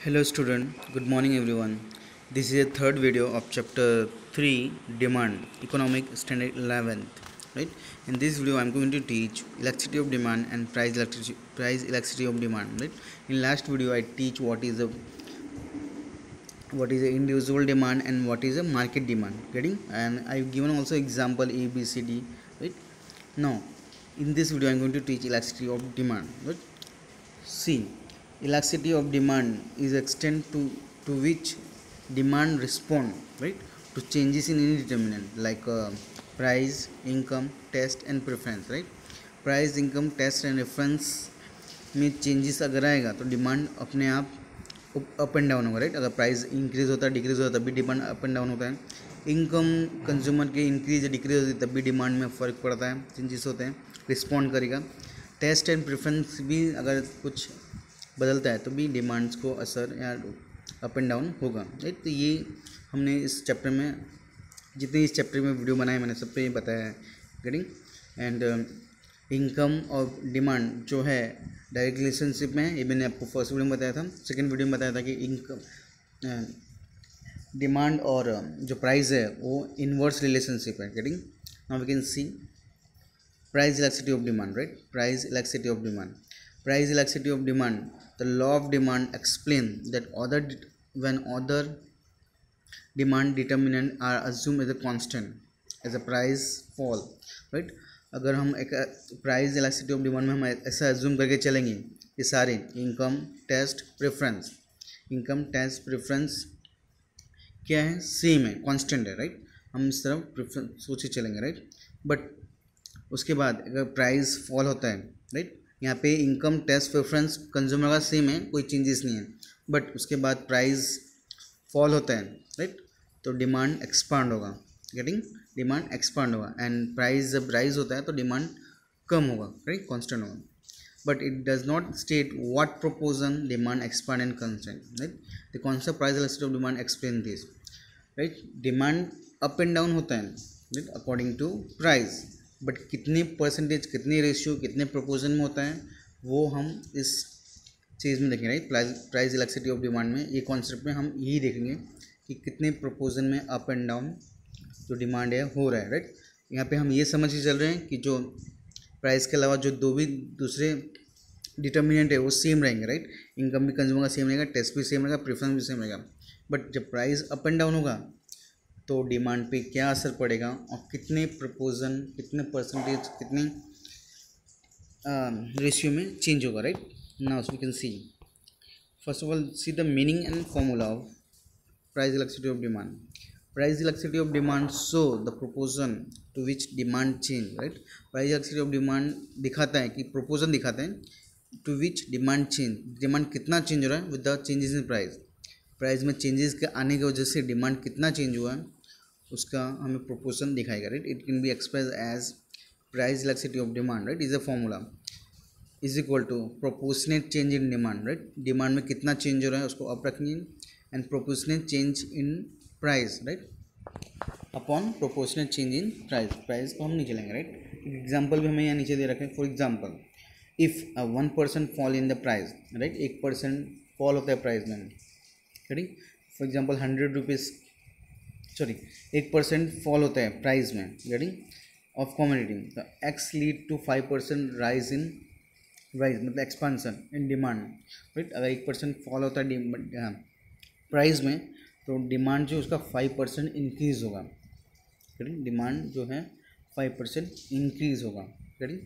Hello student, good morning everyone. This is a third video of chapter 3 demand economic standard 11th, right? In this video I am going to teach elasticity of demand and price elasticity of demand, right? In last video I teach what is a individual demand and what is a market demand, getting, and I've given also example A B C D, right? Now in this video I am going to teach elasticity of demand, right? C. Elasticity of demand is extent to which demand respond, right, to changes in any determinant like price, income, taste and preference, right. Price, income, taste and reference में changes अगर आएगा तो demand अपने आप up and down होगा, right. अगर price increase होता है डिक्रीज होता है तब भी डिमांड अप एंड डाउन होता है. इनकम कंज्यूमर के इंक्रीज या डिक्रीज होती है तब भी डिमांड में फ़र्क पड़ता है, चेंजेस होते हैं, रिस्पॉन्ड करेगा. टेस्ट एंड प्रेफरेंस भी अगर कुछ बदलता है तो भी डिमांड्स को असर या अप एंड डाउन होगा, राइट. तो ये हमने इस चैप्टर में जितने इस चैप्टर में वीडियो बनाए मैंने सब पे ये बताया है, गेटिंग. एंड इनकम और डिमांड जो है डायरेक्ट रिलेशनशिप में है, ये मैंने आपको फर्स्ट वीडियो में बताया था. सेकेंड वीडियो में बताया था कि इनकम डिमांड और जो प्राइस है वो इनवर्स रिलेशनशिप है, getting. Now we can see price elasticity of demand, right. Price elasticity of demand, the law of demand explain that when other demand determinant are assumed as a constant as a price fall, right. अगर हम एक price elasticity of demand में हम ऐसा assume करके चलेंगे ये सारे इनकम टेस्ट प्रेफरेंस क्या है, सेम है, कांस्टेंट है, राइट. हम इस तरफ प्रेफरेंस सोच के चलेंगे, राइट. बट उसके बाद अगर प्राइस फॉल होता है, राइट, यहाँ पे इनकम टेस्ट प्रेफरेंस कंज्यूमर का सेम है, कोई चेंजेस नहीं है. बट उसके बाद प्राइस फॉल होता है, राइट, तो डिमांड एक्सपांड होगा, गेटिंग. डिमांड एक्सपांड होगा. एंड प्राइस जब राइज होता है तो डिमांड कम होगा, राइट, कांस्टेंट होगा. But it does not state what proportion demand expand and constant, right. The concept price elasticity of demand explain this, right. Demand up and down होता है, right, according to price. But कितने percentage, कितने ratio, कितने proportion में होता है वो हम इस चीज़ में देखेंगे, right. Price elasticity of demand में ये कॉन्सेप्ट में हम यही देखेंगे कि कितने प्रोपोर्शन में अप एंड डाउन जो डिमांड है हो रहा है, राइट. यहाँ पे हम ये समझ के चल रहे हैं कि जो प्राइस के अलावा जो दूसरे डिटर्मिनेंट है वो सेम रहेंगे, राइट. इनकम भी कंज्यूमर का सेम रहेगा, टेस्ट भी सेम रहेगा, प्रेफरेंस भी सेम रहेगा. बट जब प्राइस अप एंड डाउन होगा तो डिमांड पे क्या असर पड़ेगा और कितने प्रपोजन, कितने परसेंटेज, कितने रेशियो में चेंज होगा, right. Now we can see first of all see the meaning and formula of price elasticity of demand. Price elasticity of demand show the proportion to which demand change, right. Price elasticity of demand दिखाता है कि proportion दिखाते हैं to which demand change, demand कितना change हो रहा है with the changes in price. Price में चेंजेस के आने की वजह से डिमांड कितना चेंज हुआ है उसका हमें प्रोपोर्शन दिखाएगा, right. It can be express as price elasticity of demand, right, is a formula is equal to proportionate change in demand, right. Demand में कितना चेंज हो रहा है उसको अप रखिए and proportionate change in price, right, upon proportionate change in price को हम नीचे लेंगे, राइट. एग्जाम्पल भी हमें यहाँ नीचे दे रखे हैं. For example if 1% fall in the price, right, 1% fall होता है प्राइस में, राइट. फॉर एग्जाम्पल 1% फॉल होता है प्राइस में, गेटिंग, ऑफ कमोडिटी, तो एक्स लीड टू 5% राइज मतलब एक्सपांसन इन डिमांड, राइट. अगर 1% फॉल होता है प्राइस में तो डिमांड जो उसका 5% इंक्रीज होगा, गेटिंग. डिमांड जो है 5% इंक्रीज होगा, गेटिंग.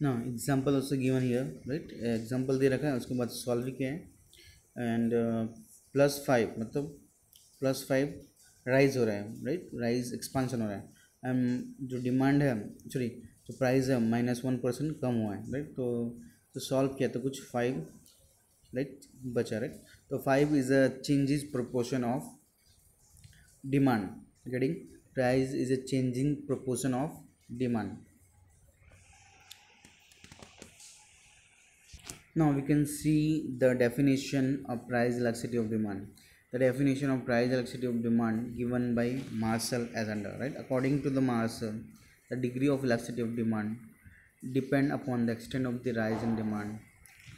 ना example also given here, right. Example दे रखा है, उसके बाद सॉल्व भी किया है. एंड +5 मतलब +5 राइज हो रहा है, राइट, राइज एक्सपांसन हो रहा है. एंड जो डिमांड है जो प्राइस है -1% कम हुआ है, राइट. तो सॉल्व किया तो कुछ 5, राइट, बचा, राइट. तो 5 is a changes proportion of demand, getting. Price is a changing proportion of demand. Now we can see the definition of price elasticity of demand. The definition of price elasticity of demand given by Marshall as under, right. According to the Marshall, the degree of elasticity of demand depend upon the extent of the rise in demand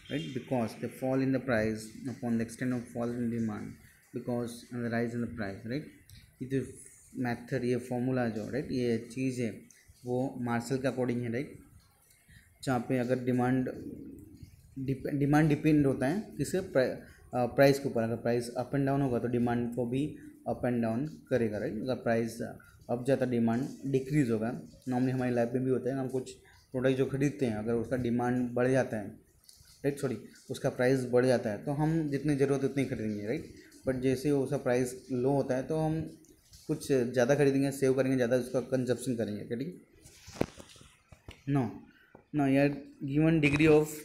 right? Because the fall in the price upon the extent of fall in demand because and the rise in the price, right? ये जो method, ये formula जो right, ये चीज़ है वो martial के according है, right? जहाँ पे अगर डिमांड डिपेंड होता है किसके प्राइस के ऊपर। अगर प्राइस अप एंड डाउन होगा तो डिमांड को भी अप एंड डाउन करेगा, राइट? अगर प्राइस अप जाता डिमांड डिक्रीज़ होगा। नॉर्मली हमारी लाइफ में भी होता है, हम कुछ प्रोडक्ट जो खरीदते हैं अगर उसका डिमांड बढ़ जाता है, राइट, सॉरी, उसका प्राइस बढ़ जाता है तो हम जितनी ज़रूरत है उतनी खरीदेंगे, राइट? बट जैसे उसका प्राइस लो होता है तो हम कुछ ज़्यादा खरीदेंगे, सेव करेंगे, ज़्यादा उसका कंजप्शन करेंगे, ठीक? नो नो यार, given degree of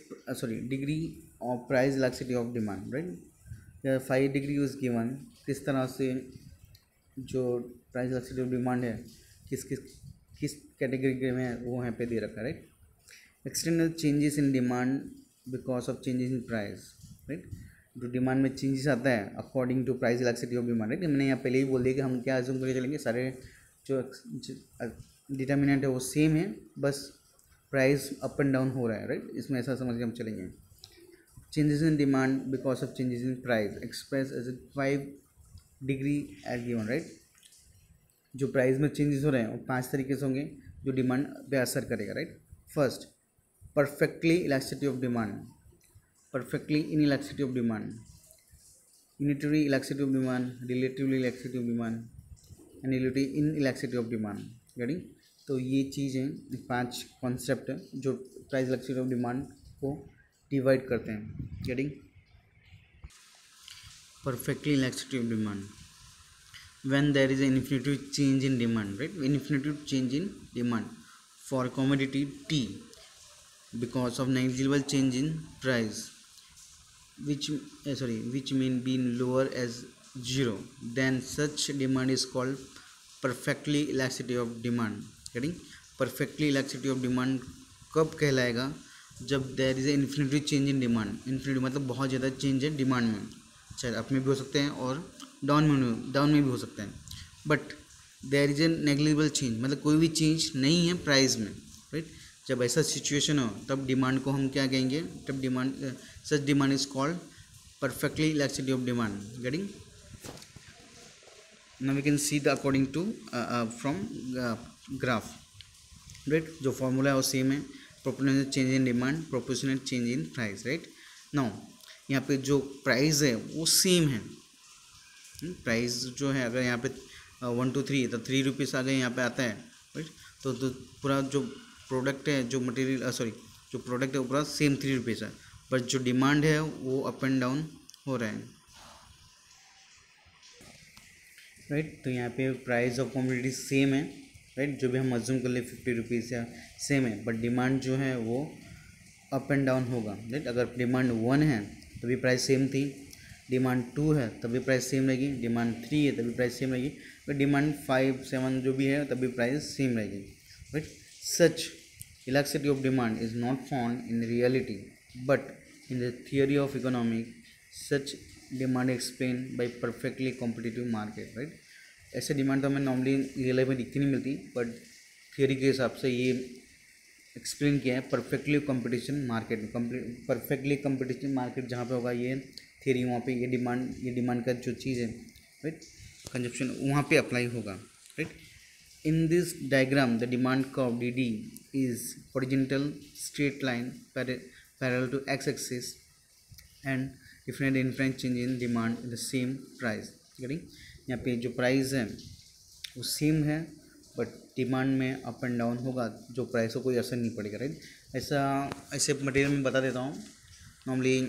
price elasticity of demand, right? यार 5 डिग्री इज गिवन। किस तरह से जो प्राइस इलास्टिसिटी ऑफ डिमांड है किस कैटेगरी में है वो यहाँ पे दे रखा है, right? External changes in demand because of changes in price, right? जो डिमांड में चेंजेस आता है according to price elasticity of demand, right? मैंने यहाँ पहले ही बोल दिया कि हम क्या अज्यूम करके चलेंगे, सारे जो डिटर्मिनेंट है वो सेम है, बस प्राइस अप एंड डाउन हो रहा है, राइट? इसमें ऐसा समझ के हम चलेंगे। Changes in demand because of changes in price express as 5 degree as given, right? जो प्राइस में चेंजेस हो रहे हैं वो 5 तरीके से होंगे जो डिमांड पे असर करेगा, right? First, perfectly elasticity of demand, perfectly inelasticity of demand, unitary elasticity of demand, relatively elasticity of demand, and relatively inelasticity of demand, getting? तो ये चीज़ें 5 कॉन्सेप्ट है जो प्राइस इलास्टिसिटी ऑफ डिमांड को डिवाइड करते हैं, getting? Perfectly elasticity of demand, when there is an infinitive change in demand, right? Infinitive change in demand for commodity T because of negligible change in price which mean being lower as 0, then such demand is called perfectly elasticity of demand, getting? perfectly elasticity of demand कब कहलाएगा? जब there is a infinity change in demand. Infinity मतलब बहुत ज़्यादा change है demand में, शायद up में भी हो सकते हैं और डाउन में भी हो सकते हैं, but there is a negligible change मतलब कोई भी चेंज नहीं है प्राइस में, राइट? जब ऐसा सिचुएशन हो तब डिमांड को हम क्या कहेंगे? तब demand, such demand is called perfectly elasticity of demand, getting? Now we can see the according to from graph, right? जो फॉर्मूला है वो सेम है, proportional change in demand, proportional change in price, right? Now यहाँ पे जो price है वो same है। प्राइस जो है अगर यहाँ पे 1 2 3 तो 3 रुपीज़ आ गए यहाँ पे आता है, राइट? तो पूरा जो प्रोडक्ट है, जो मटेरियल जो प्रोडक्ट है वो पूरा सेम 3 रुपीज़ है, बट जो डिमांड है वो अप एंड डाउन हो रहा है, राइट? तो यहाँ पे प्राइस ऑफ कमोडिटी सेम है, राइट? जो भी हम अज्यूम कर ले 50 रुपीज़ या सेम है, बट डिमांड जो है वो अप एंड डाउन होगा, राइट? अगर डिमांड 1 है तभी प्राइस सेम थी, डिमांड 2 है तभी प्राइस सेम रहेगी, डिमांड 3 है तभी प्राइस सेम रहेगी, बट डिमांड 5 7 जो भी है तभी प्राइस सेम रहेगी, right? Such elasticity of demand is not found in reality but in the theory of economics. Such demand explained by perfectly competitive market, right? ऐसे demand तो हमें normally real life में दिखती नहीं मिलती, बट थियोरी के हिसाब से ये एक्सप्लेन किया है परफेक्टली कंपटीशन मार्केट में। परफेक्टली कंपटीशन मार्केट जहाँ पे होगा ये थियोरी, वहाँ पे ये डिमांड का जो चीज़ है, राइट, कंजप्शन, वहाँ पे अप्लाई होगा, right? In this diagram, the demand curve DD is horizontal straight line parallel to x-axis and infinite change in demand in the same price, getting? यहाँ पे जो प्राइस है वो सेम है, बट डिमांड में अप एंड डाउन होगा, जो price को कोई असर नहीं पड़ेगा, राइट? ऐसे मटेरियल में बता देता हूँ। Normally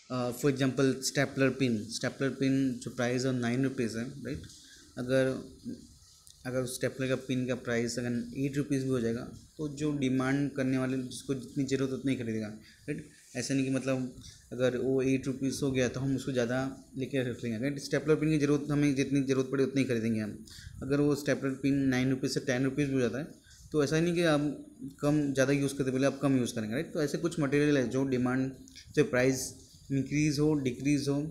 for example stapler pin जो प्राइस है 9 रुपीज़ है, राइट? अगर स्टेपलर का पिन का प्राइस अगर 8 रुपीज़ भी हो जाएगा तो जो डिमांड करने वाले जिसको जितनी ज़रूरत उतनी खरीदेगा, राइट? ऐसा नहीं कि मतलब अगर वो 8 रुपीज़ हो गया तो हम उसको ज़्यादा लेके रख लेंगे, राइट? स्टेपलर पिन की ज़रूरत हमें जितनी ज़रूरत पड़े उतनी खरीदेंगे हम। अगर वो स्टेपलर पिन 9 रुपीज़ से 10 रुपीज़ भी हो जाता है तो ऐसा नहीं कि आप कम ज़्यादा यूज़ करते पहले आप कम यूज़ करेंगे, राइट? तो ऐसे कुछ मटेरियल है जो डिमांड से प्राइस इंक्रीज़ हो डिक्रीज़ हो,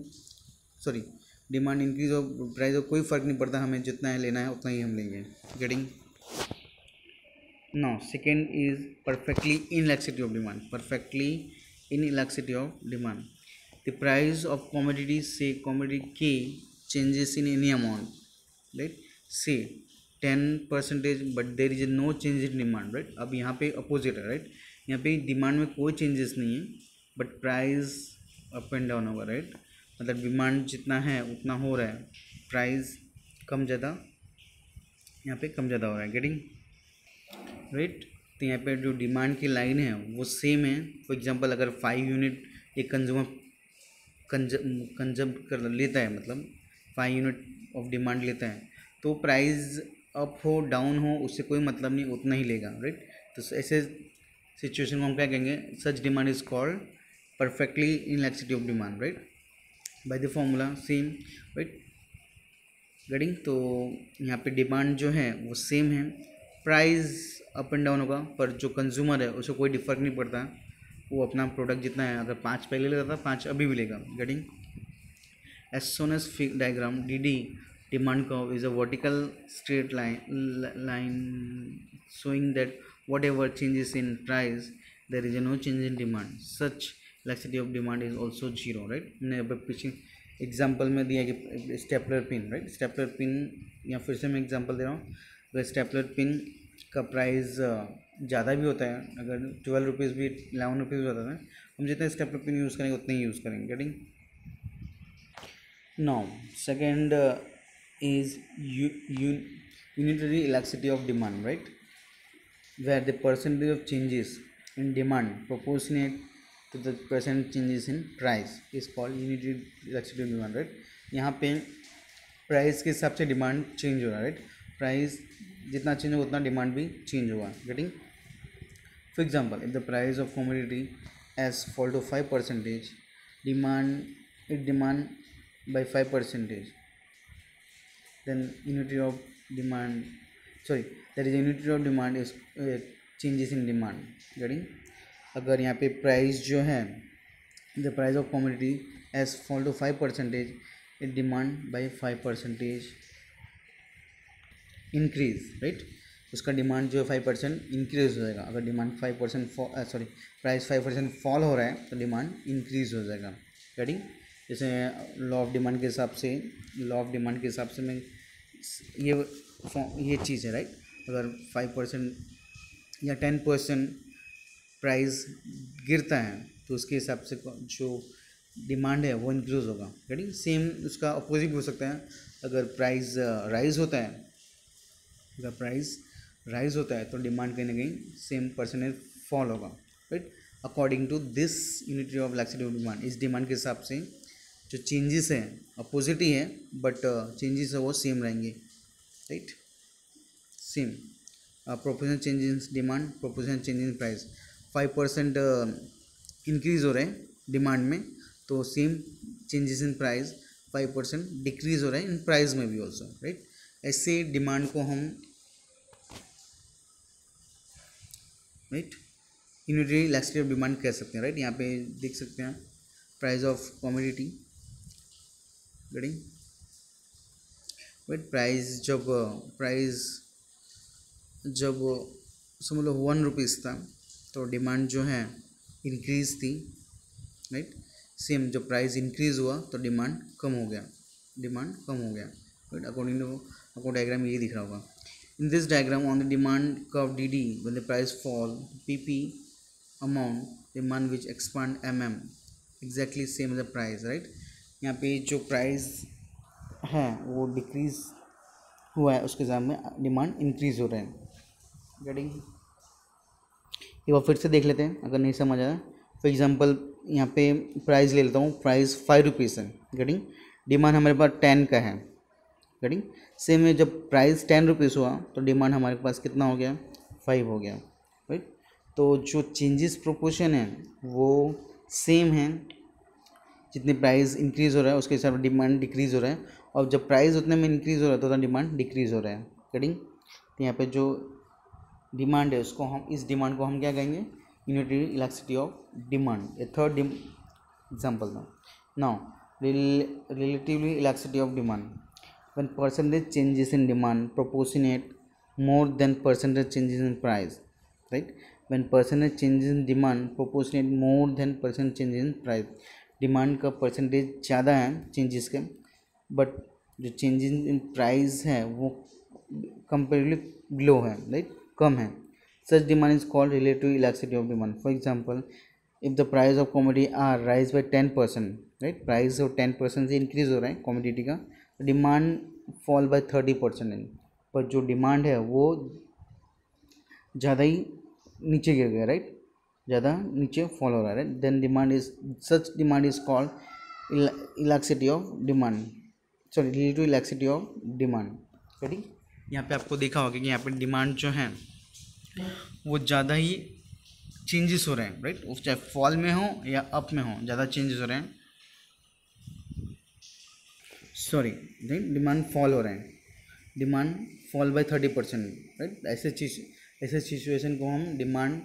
सॉरी डिमांड इंक्रीज हो प्राइस हो कोई फ़र्क नहीं पड़ता, हमें जितना है लेना है उतना ही हम लेंगे, getting? Now second is perfectly inelasticity of demand. Perfectly inelasticity of demand. The price of commodity, say commodity K, changes in any amount, right? Say 10%, but there is no change in demand, right? अब यहाँ पे opposite है, right? यहाँ पे demand में कोई changes नहीं है, but price up and down होगा, राइट? मतलब डिमांड जितना है उतना हो रहा है, प्राइस कम ज़्यादा यहाँ पे कम ज़्यादा हो रहा है, गेटिंग राइट? तो यहाँ पे जो डिमांड की लाइन है वो सेम है. फॉर एग्जांपल अगर 5 यूनिट एक कंज्यूमर कंजम कर लेता है, मतलब 5 यूनिट ऑफ डिमांड लेता है, तो प्राइस अप हो डाउन हो उससे कोई मतलब नहीं, उतना ही लेगा, राइट? तो ऐसे सिचुएशन को हम क्या कहेंगे? Such demand is called perfectly inelasticity of demand, right? By the formula same, right? Getting? तो यहाँ पे डिमांड जो है वो सेम है, प्राइस अप एंड डाउन होगा, पर जो कंज्यूमर है उसको कोई फर्क नहीं पड़ता, वो अपना प्रोडक्ट जितना है, अगर 5 पहले लेता था 5 अभी भी लेगा. Getting? As soon as diagram D D demand curve is a vertical straight line showing that whatever changes in price there is no change in demand, such elasticity of demand is also zero, right? मैंने अब पीछे example में दिया कि stapler pin, right? Stapler pin या फिर से मैं एग्जांपल दे रहा हूँ. अगर स्टेपलर पिन का प्राइस ज़्यादा भी होता है, अगर 12 रुपीज़ भी 11 रुपीज़ होता है, हम जितना स्टेपलर पिन यूज़ करेंगे उतने ही यूज़ करेंगे. Getting? Now second is unitary elasticity of demand, right? Where the percentage of changes in demand proportionate to the percent changes in price is called unitary elasticity of demand, right? यहाँ पे price के हिसाब से demand change हो रहा है, right? Price जितना change होगा उतना डिमांड भी चेंज होगा. Getting? For example if the price of commodity as fall to 5%, demand by 5%, then unity of demand, sorry, there is a unity of demand is changes in demand. Getting? अगर यहाँ पे price जो है the price of commodity has fall to 5%, it demand by 5% increase, right? उसका demand जो है 5% increase हो जाएगा. अगर डिमांड 5% प्राइस 5% फॉल हो रहा है तो डिमांड इंक्रीज हो जाएगा. गेटिंग? जैसे लॉ ऑफ डिमांड के हिसाब से मैं ये चीज़ है, राइट? अगर 5% या 10% प्राइस गिरता है तो उसके हिसाब से जो डिमांड है वो इंक्रीज होगा. राइट? सेम उसका अपोजिट हो सकता है. अगर प्राइस राइज होता है तो डिमांड कहीं ना कहीं सेम परसेंटेज फॉल होगा, right? According to this unity of elasticity of demand, इस डिमांड के हिसाब से जो चेंजेस हैं अपोजिट ही है, बट चेंजेस है वो सेम रहेंगे, right? Same proportional change in demand, proportional change in price. 5% increase हो रहे हैं डिमांड में, तो same changes in price 5% decrease हो रहे हैं इन प्राइस में भी ऑल्सो, राइट? ऐसे डिमांड को हम, right, unitary elasticity of demand कह सकते हैं, राइट? यहाँ पे देख सकते हैं price of commodity. Getting? Right? Price जब समझ लो 1 रुपीज़ था तो डिमांड जो है इंक्रीज थी, राइट? सेम जब प्राइस इंक्रीज हुआ तो डिमांड कम हो गया, राइट? अकॉर्डिंग टू आपको डायग्राम ये दिख रहा होगा. In this diagram on the demand curve D D when the price fall PP amount demand which expand exactly same as the price, right? यहाँ पे जो प्राइस है वो डिक्रीज हुआ है, उसके साथ में डिमांड इंक्रीज हो रहा है. गेटिंग? एक बार फिर से देख लेते हैं अगर नहीं समझ आया. फॉर एग्जांपल यहाँ पे प्राइस ले लेता हूँ, प्राइस 5 रुपीज़ है. गेटिंग? डिमांड हमारे पास 10 का है. गेटिंग? सेम में जब प्राइस 10 रुपीज़ हुआ तो डिमांड हमारे पास कितना हो गया? 5 हो गया, राइट? तो जो चेंजेस प्रोपोर्शन है वो सेम है, जितने प्राइस इंक्रीज़ हो रहा है उसके हिसाब से डिमांड डिक्रीज़ हो रहा है, और जब प्राइस उतने में इंक्रीज़ हो रहा है तो डिमांड डिक्रीज़ हो रहा है. गेटिंग? तो यहाँ पे जो डिमांड है उसको हम, इस डिमांड को हम क्या कहेंगे? Unitary elasticity of demand. A third example now relatively elasticity of demand when percentage changes in demand proportionate more than percentage changes in price, right? When percentage changes in demand proportionate more than percent changes in price. Demand का percentage ज़्यादा है changes के, but जो changes in price है वो comparatively low है, right, कम है। Such demand is called relative elasticity of demand. For example, if the price of commodity are raise by 10%, right, price और 10% से इंक्रीज हो रहा है कमोडिटी का, डिमांड फॉल बाय 30%। पर जो डिमांड है वो ज़्यादा ही नीचे गिर गया, राइट, ज़्यादा नीचे फॉल हो रहा है, right, then demand is such demand is called elasticity of demand, sorry, relative elasticity of demand. Right, यहाँ पे आपको देखा होगा कि यहाँ पे डिमांड जो है वो ज़्यादा ही चेंजेस हो रहे हैं, राइट, वो चाहे फॉल में हो या अप में हो, ज़्यादा चेंजेस हो रहे हैं, सॉरी, राइट, डिमांड फॉल हो रहे हैं, डिमांड फॉल बाय 30%, राइट। ऐसे सिचुएशन को हम demand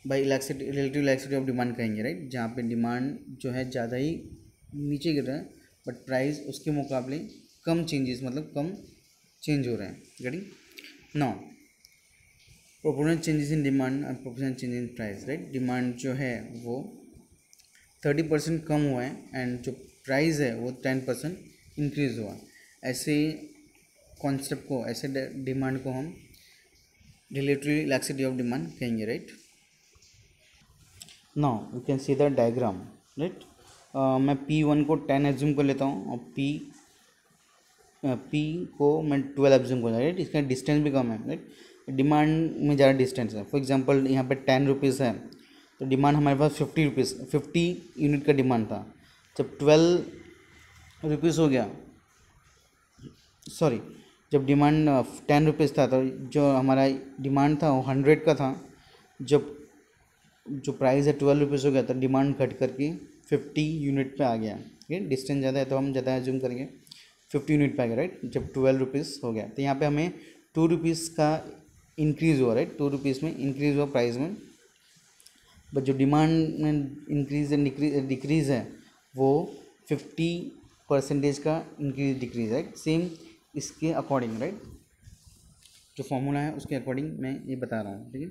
by elasticity, relative elasticity of demand कहेंगे, राइट, जहाँ पे डिमांड जो है ज़्यादा ही नीचे गिर रहा है बट प्राइस उसके मुकाबले कम चेंजेस, मतलब कम चेंज हो रहे हैं। Getting now, proportional changes in demand और proportional change in price, right. Demand जो है वो 30% कम हुआ है एंड जो प्राइस है वो 10% इंक्रीज हुआ। ऐसे कॉन्सेप्ट को, ऐसे डिमांड को हम रिलेटिव इलास्टिसिटी ऑफ डिमांड कहेंगे, right. Now you can see the diagram, right. मैं P1 को 10 एज्यूम कर लेता हूँ और P को मैं 12 एज्यूम कर लेता हूँ, राइट। इसका डिस्टेंस भी कम है, राइट, डिमांड में ज़्यादा डिस्टेंस है। फॉर एग्जांपल यहाँ पे 10 रुपीज़ है तो डिमांड हमारे पास 50 रुपीज़, 50 यूनिट का डिमांड था। जब 12 रुपीज़ हो गया, सॉरी, जब डिमांड 10 रुपीज़ था तो जो हमारा डिमांड था वो 100 का था। जब जो प्राइस है 12 रुपीज़ हो गया तो डिमांड घट करके 50 यूनिट पे आ गया। ठीक है, डिस्टेंस ज़्यादा है तो हम ज़्यादा एज्यूम करेंगे 50 यूनिट पे आ गया, राइट। जब 12 रुपीज़ हो गया तो यहाँ पे हमें 2 रुपीज़ का इंक्रीज़ हुआ, राइट, 2 रुपीज़ में इंक्रीज़ हुआ प्राइस में, बट जो डिमांड में इंक्रीज एंड डिक्रीज़ है वो 50% का इंक्रीज डिक्रीज, राइट। सेम इसके अकॉर्डिंग, राइट, जो फॉर्मूला है उसके अकॉर्डिंग मैं ये बता रहा हूँ, ठीक है।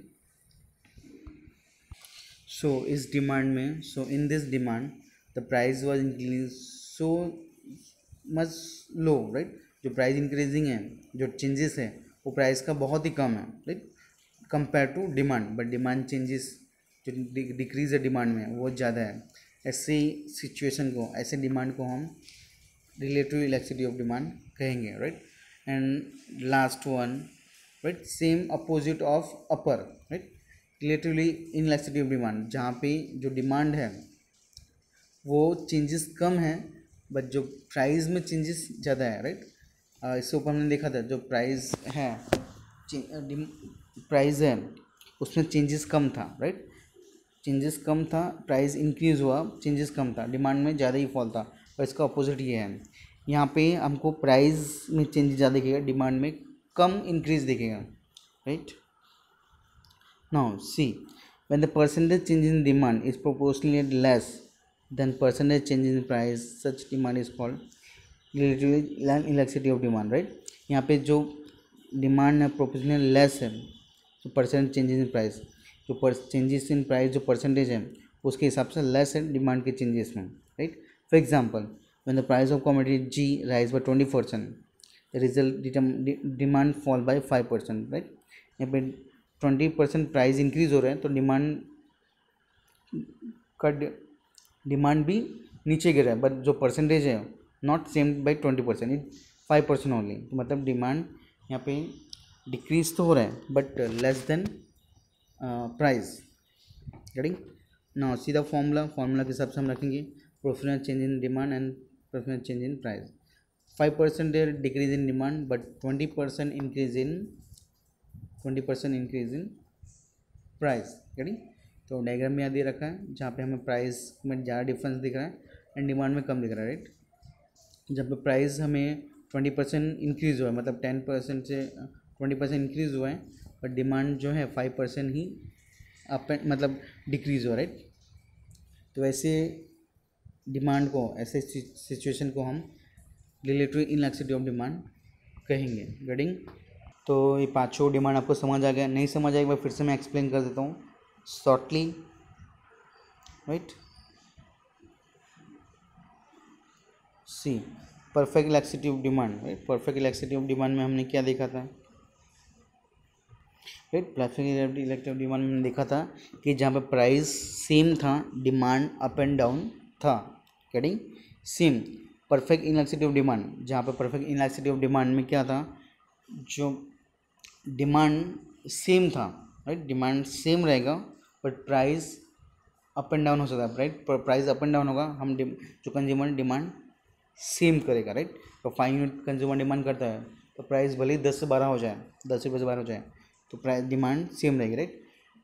सो इस डिमांड में, so in this demand the price was increase so much low, right. जो प्राइस इंक्रीजिंग है, जो चेंजेस है वो प्राइस का बहुत ही कम है, right, compare to demand, but demand changes जो डिक्रीज है डिमांड में वो ज़्यादा है। ऐसे सिचुएशन को, ऐसे डिमांड को हम रिलेटिव इलास्टिसिटी ऑफ डिमांड कहेंगे, right. And last one, right, same opposite of upper, right, relatively inelasticity of demand, जहाँ पे जो डिमांड है वो चेंजेस कम है बट जो प्राइस में चेंजेस ज़्यादा है, राइट। इससे ऊपर हमने देखा था जो प्राइस है उसमें चेंजेस कम था, राइट, चेंजेस कम था, प्राइस इंक्रीज़ हुआ, चेंजेस कम था, डिमांड में ज़्यादा ही फॉल था। और इसका अपोजिट ये है, यहाँ पे हमको प्राइस में चेंजेस ज़्यादा दिखेगा, डिमांड में कम इंक्रीज दिखेगा, right. Now see, when the percentage change in demand is proportionally less than percentage change in price, such demand is called relative elasticity of demand, right. यहाँ पे जो डिमांड है proportionally less है तो percent changes in price, जो changes in price जो percentage है उसके हिसाब से लेस है डिमांड के चेंजेस में, right. For example, when the price of commodity G rise by 20%, result demand fall by 5%, right. यहाँ पे 20% प्राइस इंक्रीज हो रहे हैं तो डिमांड भी नीचे गिर रहा है, बट जो परसेंटेज है not same by 20%, it 5% only, तो मतलब डिमांड यहाँ पे डिक्रीज तो हो रहा है but less than price, getting. Now see the formula के हिसाब से हम रखेंगे proportional change in demand and proportional change in price. 5% decrease in demand but 20% increase in price, getting. तो डायग्राम में यहाँ दे रखा है जहाँ पे हमें प्राइस में ज़्यादा डिफरेंस दिख रहा है एंड डिमांड में कम दिख रहा है, राइट। जब पे प्राइस हमें 20% इंक्रीज़ हुआ है, मतलब 10% से 20% इंक्रीज़ हुआ है, बट डिमांड जो है 5% ही मतलब डिक्रीज़ हुआ, राइट। तो ऐसे डिमांड को, ऐसे सिचुएशन को हम रिलेटिव इनइलास्टिसिटी ऑफ डिमांड कहेंगे, गेटिंग। तो ये पाँचों डिमांड आपको समझ आ गया, नहीं समझ आएगा फिर से मैं एक्सप्लेन कर देता हूँ। shortly, right? See perfect elasticity of demand, right? Perfect elasticity of demand में हमने क्या देखा था, right? Perfect elasticity of demand में हमने देखा था कि जहाँ पे प्राइस सेम था, डिमांड अप एंड डाउन था, getting same. Perfect elasticity of demand, जहाँ पे परफेक्ट इलास्टिसिटी ऑफ डिमांड में क्या था, जो डिमांड सेम था, राइट? डिमांड सेम रहेगा but price up and down हो सकता है, right? Price up and down होगा, हम जो कंज्यूमर डिमांड सेम करेगा, राइट? तो 5 यूनिट कंज्यूमर डिमांड करता है तो प्राइस भले ही 10 से 12 हो जाए, 10 रुपये से 12 हो जाए, तो प्राइस डिमांड सेम रहेगी, right?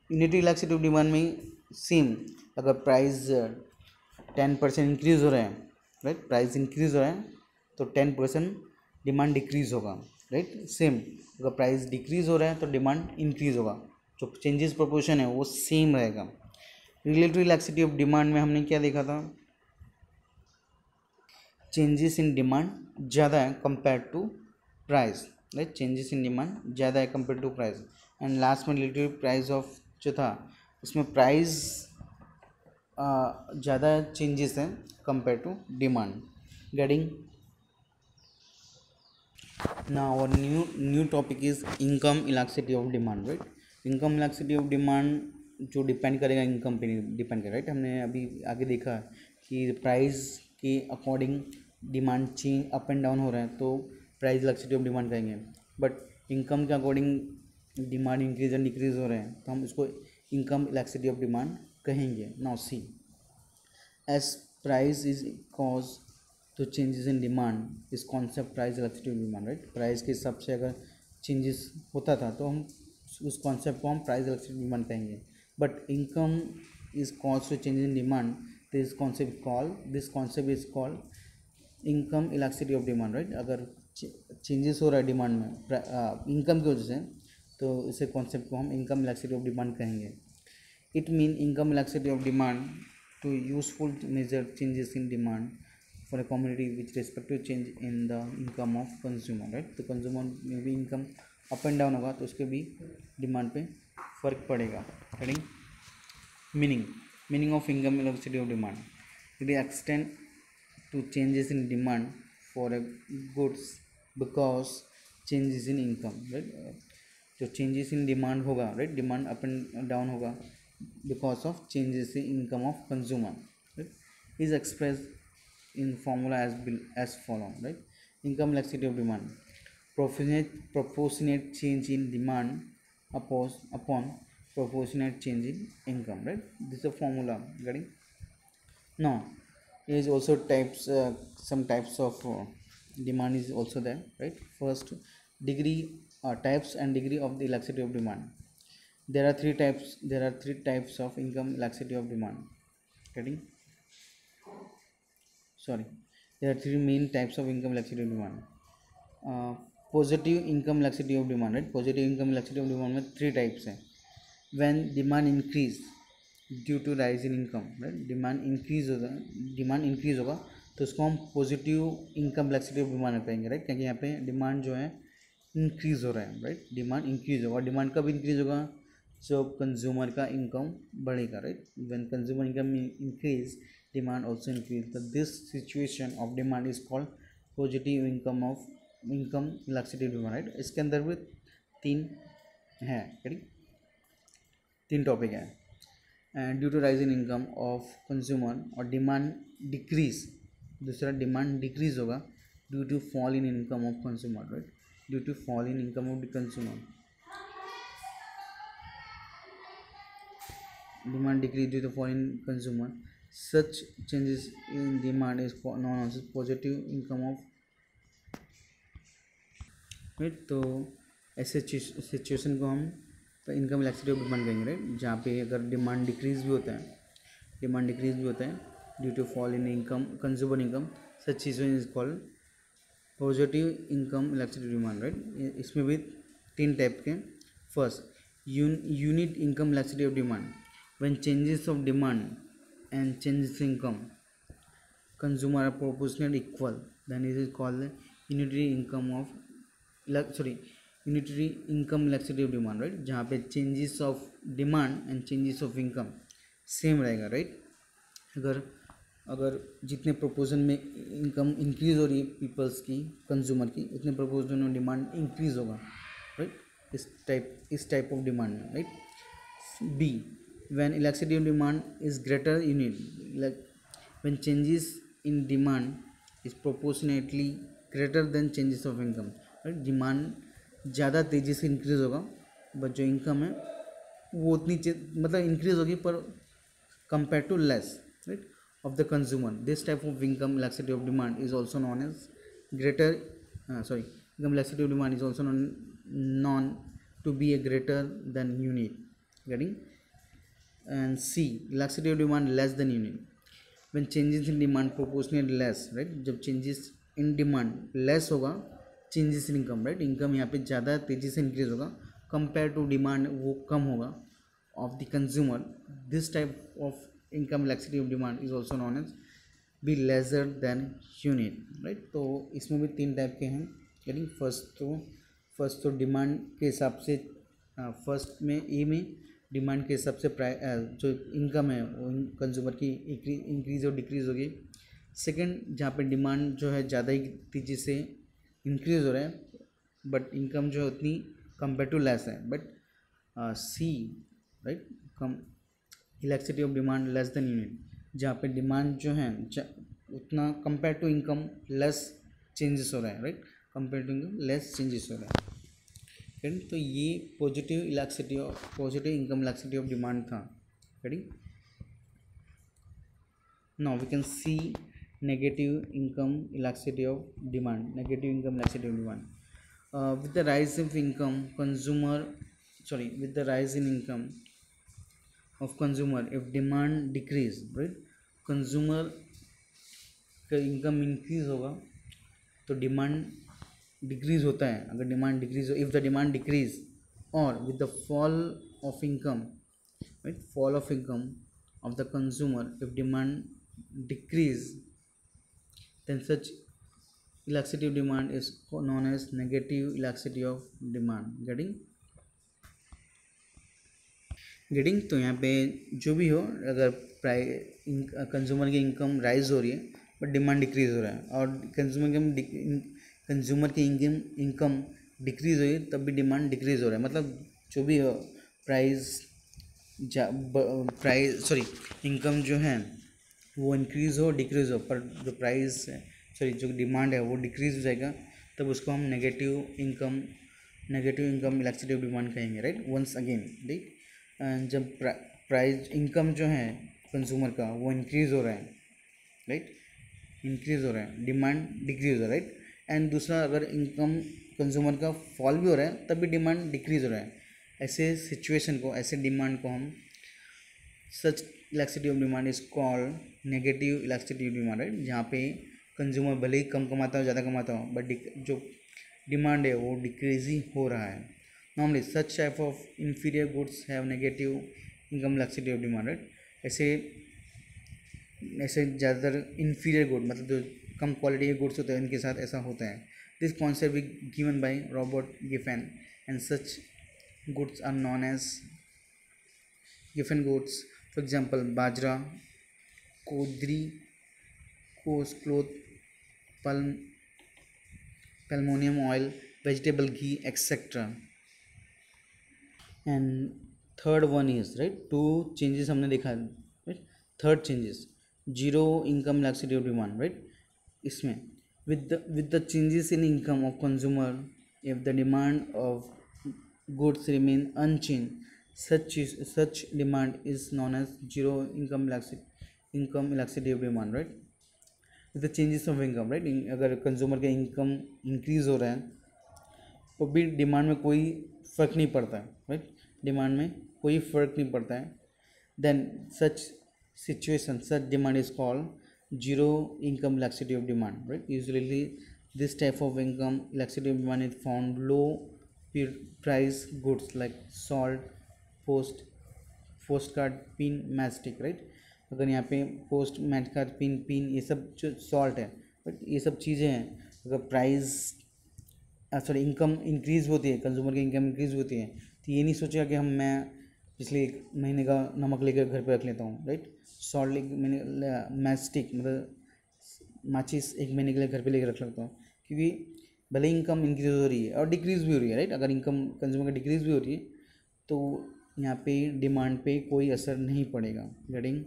Unitary elasticity of demand में सेम, अगर प्राइस 10% इंक्रीज हो रहा है, राइट? प्राइस इंक्रीज हो रहा है तो 10% डिमांड डिक्रीज होगा, राइट? सेम, अगर प्राइस डिक्रीज हो रहा है तो डिमांड इंक्रीज होगा, जो चेंजेस प्रोपोर्शन है वो सेम रहेगा। रिलेटिव इलास्टिसिटी ऑफ डिमांड में हमने क्या देखा था, चेंजेस इन डिमांड ज़्यादा है compare to price, right? Changes in demand ज़्यादा है compare to price. And last में रिलेटिव प्राइस ऑफ जो था, उसमें प्राइस ज़्यादा चेंजेस हैं compare to demand, getting. Now our new topic is income elasticity of demand, right? Income elasticity of demand जो depend करेगा इनकम पे डिपेंड करेगा, राइट? हमने अभी आगे देखा कि प्राइस के according demand change up and down हो रहा है तो प्राइस इलास्टिसिटी ऑफ डिमांड कहेंगे, बट इनकम के according demand increase and decrease हो रहे हैं तो हम इसको इनकम इलास्टिसिटी ऑफ डिमांड कहेंगे। Now see, as price is cause to changes in demand इस concept price elasticity of demand, right? Price के हिसाब से अगर चेंजेस होता था तो हम उस कॉन्सेप्ट को हम प्राइस इलास्टिसिटी ऑफ डिमांड कहेंगे, but income is cause to changes in demand, this concept is called income elasticity of demand, right? अगर चेंजेस हो रहा है डिमांड में इनकम की वजह से तो इसे कॉन्सेप्ट को हम इनकम इलास्टिसिटी ऑफ डिमांड कहेंगे। It mean income elasticity of demand to useful measure changes in demand for a commodity with respect to change in the income of consumer, right? तो consumer में भी income up and down होगा तो उसके भी demand पे फर्क पड़ेगा, right? Meaning of income elasticity of demand, it extend to changes in demand for a goods because changes in income, right? जो चेंजेस इन डिमांड होगा, right? Demand up and down होगा because of changes in income of consumer, right? Is expressed in formula as follow, right? Income elasticity of demand, proportionate change in demand upon proportionate change in income, right? This is a formula, getting. Now there is also types, some types of demand is also there, right? First, degree, types and degree of the elasticity of demand. There are three types of income elasticity of demand, getting, sorry, there are three main types of income elasticity of demand. Positive income elasticity of demand, right? Positive income elasticity of demand में three types हैं. When demand increase due to rise in income, right? Demand increase होगा तो उसको हम positive income elasticity of demand कहेंगे, right? क्योंकि यहाँ पे डिमांड जो है इंक्रीज हो रहा है, राइट? डिमांड इंक्रीज होगा, डिमांड कब इंक्रीज होगा, जब कंज्यूमर का इनकम बढ़ेगा, right? When consumer income increase demand also increase, तो this situation of demand is called positive income elasticity demand, right? इसके अंदर भी तीन है, तीन टॉपिक है। And due to rise in income of consumer और डिमांड डिक्रीज, दूसरा डिमांड डिक्रीज होगा due to fall in income of consumer, right? Due to fall in income of the consumer, demand decrease due to fall in consumer, such changes in demand is known as positive income of, right? तो ऐसे situation को हम income elasticity of demand कहेंगे, right? जहाँ पे अगर demand decrease भी होता है due to fall in income consumer income, such situation is called positive income elasticity demand, right? इसमें भी तीन टाइप के। First, unit income elasticity of demand, when changes of demand and changes in income consumer are proportional equal, then it is called unitary income of unitary income elasticity of demand, right, जहाँ पे changes of demand and changes of income same रहेगा, right. अगर अगर जितने proportion में income increase हो रही है पीपल्स की, कंज्यूमर की, उतने प्रोपोर्शन में डिमांड इंक्रीज होगा, राइट, इस टाइप ऑफ डिमांड में, right. B, when elasticity of demand is greater unit, like when changes in demand is proportionately greater than changes of income, right. Demand ज़्यादा तेज़ी से increase होगा, but जो income है वो उतनी मतलब इंक्रीज होगी पर compare to less, right, of the consumer. This type of income elasticity of demand is also known as greater income elasticity of demand is also known to be a greater than unit, getting. And C, elasticity of demand less than unit, when changes in demand proportionate less, right, जब changes in demand less होगा changes in income, right, income यहाँ पे ज़्यादा तेज़ी से increase होगा compare to demand वो कम होगा of the consumer. This type of income elasticity of demand is also known as be lesser than unit, right। तो इसमें भी 3 टाइप के हैं, यानी फर्स्ट तो डिमांड के हिसाब से, फर्स्ट में ए में डिमांड के हिसाब से जो इनकम है वो कंज्यूमर की इंक्रीज और डिक्रीज होगी। सेकंड, जहाँ पे डिमांड जो है ज़्यादा ही तेज़ी से इंक्रीज हो रहा है बट इनकम जो है उतनी कंपेयर टू लेस है, बट सी, राइट, कम elasticity of demand less than unit, जहाँ पे डिमांड जो है उतना compare to income less changes हो रहा है, right, compare to income less changes हो रहा है, राइट। तो ये positive income elasticity of demand था, right. Now we can see negative income elasticity of demand, with the rise of income with the rise in income of consumer, if demand decrease, right, consumer का income increase होगा तो demand decrease होता है। अगर demand decrease हो, if the demand decrease और with the fall of income, right, fall of income of the consumer, if demand decrease then such elasticity of demand is known as negative elasticity of demand, getting। तो यहाँ पे जो भी हो, अगर consumer की income rise हो रही है बट डिमांड डिक्रीज हो रहा है, और कंज्यूमर की इनकम डिक्रीज हो रही है तब भी डिमांड डिक्रीज हो रहा है, मतलब जो भी हो इनकम जो है वो इंक्रीज हो डिक्रीज हो, पर जो जो डिमांड है वो डिक्रीज हो जाएगा, तब उसको हम negative income elasticity of demand कहेंगे, राइट। वंस अगेन, राइट, जब प्राइस इनकम जो है कंज्यूमर का वो इंक्रीज हो रहा है, राइट, इंक्रीज हो रहा है, डिमांड डिक्रीज हो रहा है, राइट। एंड दूसरा, अगर इनकम कंज्यूमर का फॉल भी हो रहा है तब भी डिमांड डिक्रीज हो रहा है, ऐसे डिमांड को हम such elasticity of demand is called negative elasticity of demand, right, जहाँ पे कंज्यूमर भले ही कम कमाता हो ज़्यादा कमाता हो बट जो डिमांड है वो डिक्रीज ही हो रहा है। Normally, such type of inferior goods have negative income elasticity of demand, right? ऐसे ज़्यादातर inferior good, मतलब जो कम क्वालिटी के गुड्स होते हैं उनके साथ ऐसा होता है। दिस कॉन्सेप्ट भी given by Robert Giffen, and such goods are known as Giffen goods. For example, bajra, कोदरी, coarse cloth, palmonium oil, vegetable ghee, etc. And third one is, right, 2 changes हमने देखा, राइट। Third changes, zero income elasticity of demand, right, इसमें with the changes in income of consumer, if the demand of goods remain unchanged, such demand is known as zero income elasticity of demand, right। with the changes of income, right, अगर consumer का income increase हो रहा है तो भी demand में कोई फ़र्क नहीं पड़ता है, राइट, डिमांड में कोई फ़र्क नहीं पड़ता है, then such demand is called zero income elasticity of demand, right। Usually this type of income elasticity of demand is found low price goods like salt, postcard, pin, matchstick, right। अगर यहाँ पे post मैटकार्ड, pin ये सब जो salt है, but ये सब चीज़ें हैं, अगर प्राइस सॉरी इनकम इंक्रीज़ होती है, कंज्यूमर की इनकम इंक्रीज़ होती है, तो ये नहीं सोचेगा कि मैं पिछले 1 महीने का नमक लेकर घर पे रख लेता हूँ, राइट। सॉल्ट 1 महीने, मैस्टिक मतलब माचिस 1 महीने के लिए घर पे लेकर रख लेता हूँ, क्योंकि भले इनकम इंक्रीज़ हो रही है और डिक्रीज़ भी हो रही है, राइट। अगर इनकम कंज्यूमर का डिक्रीज़ भी हो रही है तो यहाँ पे डिमांड पे कोई असर नहीं पड़ेगा, गेटिंग।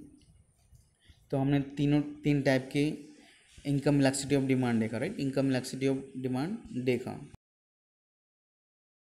तो हमने 3 टाइप के इनकम इलास्टिसिटी ऑफ डिमांड देखा, right. Income elasticity of demand देखा।